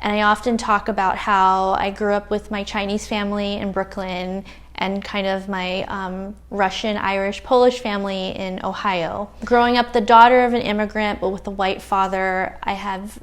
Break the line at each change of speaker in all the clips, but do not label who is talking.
And I often talk about how I grew up with my Chinese family in Brooklyn and kind of my Russian, Irish, Polish family in Ohio. Growing up the daughter of an immigrant but with a white father, I have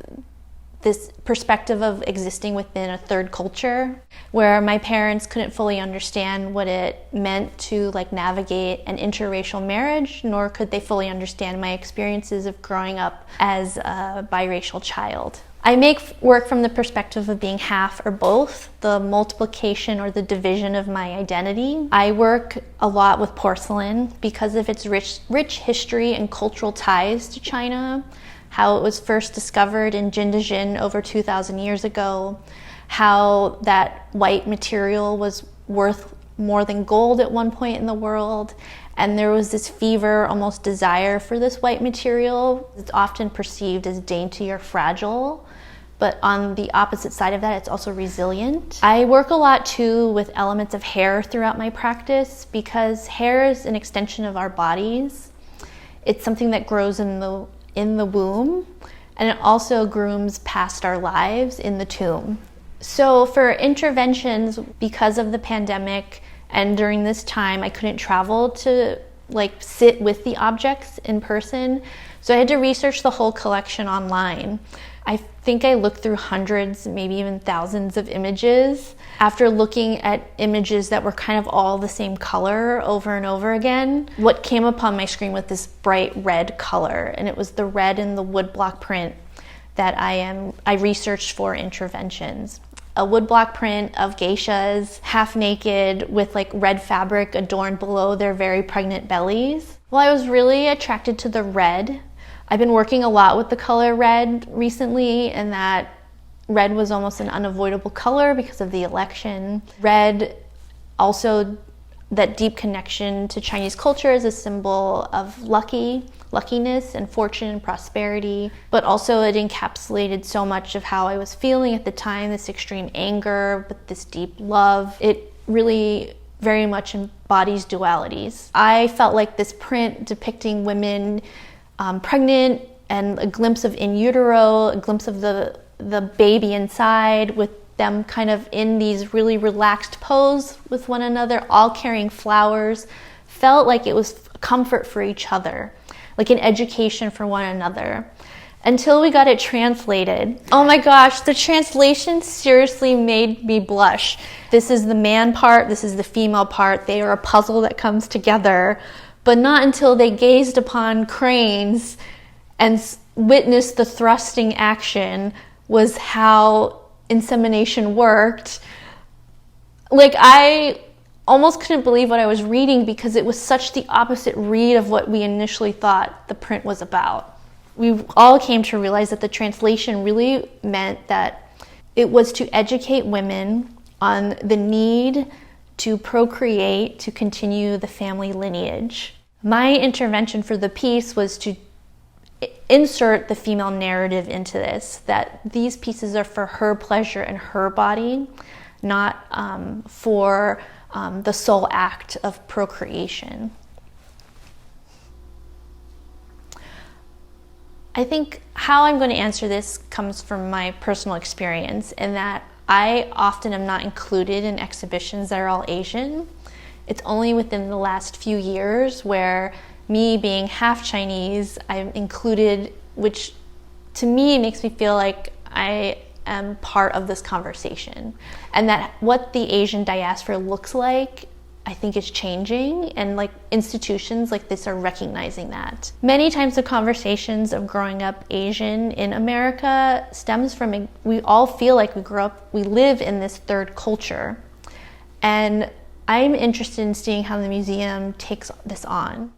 this perspective of existing within a third culture where my parents couldn't fully understand what it meant to navigate an interracial marriage, nor could they fully understand my experiences of growing up as a biracial child. I make work from the perspective of being half or both, the multiplication or the division of my identity. I work a lot with porcelain because of its rich history and cultural ties to China, how it was first discovered in Jindajin over 2,000 years ago, how that white material was worth more than gold at one point in the world, and there was this fever, almost desire for this white material. It's often perceived as dainty or fragile, but on the opposite side of that, it's also resilient. I work a lot too with elements of hair throughout my practice because hair is an extension of our bodies. It's something that grows in the womb, and it also grooms past our lives in the tomb. So for interventions, because of the pandemic and during this time, I couldn't travel to sit with the objects in person. So I had to research the whole collection online. I think I looked through hundreds, maybe even thousands of images. After looking at images that were kind of all the same color over and over again, what came upon my screen was this bright red color, and it was the red in the woodblock print that I researched for interventions. A woodblock print of geishas, half naked, with red fabric adorned below their very pregnant bellies. Well, I was really attracted to the red. I've been working a lot with the color red recently, and that red was almost an unavoidable color because of the election. Red, also that deep connection to Chinese culture, is a symbol of luckiness and fortune and prosperity, but also it encapsulated so much of how I was feeling at the time, this extreme anger, but this deep love. It really very much embodies dualities. I felt like this print depicting women pregnant and a glimpse of in utero, a glimpse of the baby inside, with them kind of in these really relaxed pose with one another, all carrying flowers, felt like it was comfort for each other, like an education for one another. Until we got it translated. Oh my gosh, the translation seriously made me blush. This is the man part, this is the female part. They are a puzzle that comes together, but not until they gazed upon cranes and witnessed the thrusting action was how insemination worked. I almost couldn't believe what I was reading because it was such the opposite read of what we initially thought the print was about. We all came to realize that the translation really meant that it was to educate women on the need to procreate, to continue the family lineage. My intervention for the piece was to insert the female narrative into this, that these pieces are for her pleasure and her body, not for the sole act of procreation. I think how I'm going to answer this comes from my personal experience, in that I often am not included in exhibitions that are all Asian. It's only within the last few years where me being half Chinese, I'm included, which to me makes me feel like I am part of this conversation. And that what the Asian diaspora looks like, I think is changing, and institutions like this are recognizing that. Many times the conversations of growing up Asian in America stems from, we all feel like we live in this third culture. And I'm interested in seeing how the museum takes this on.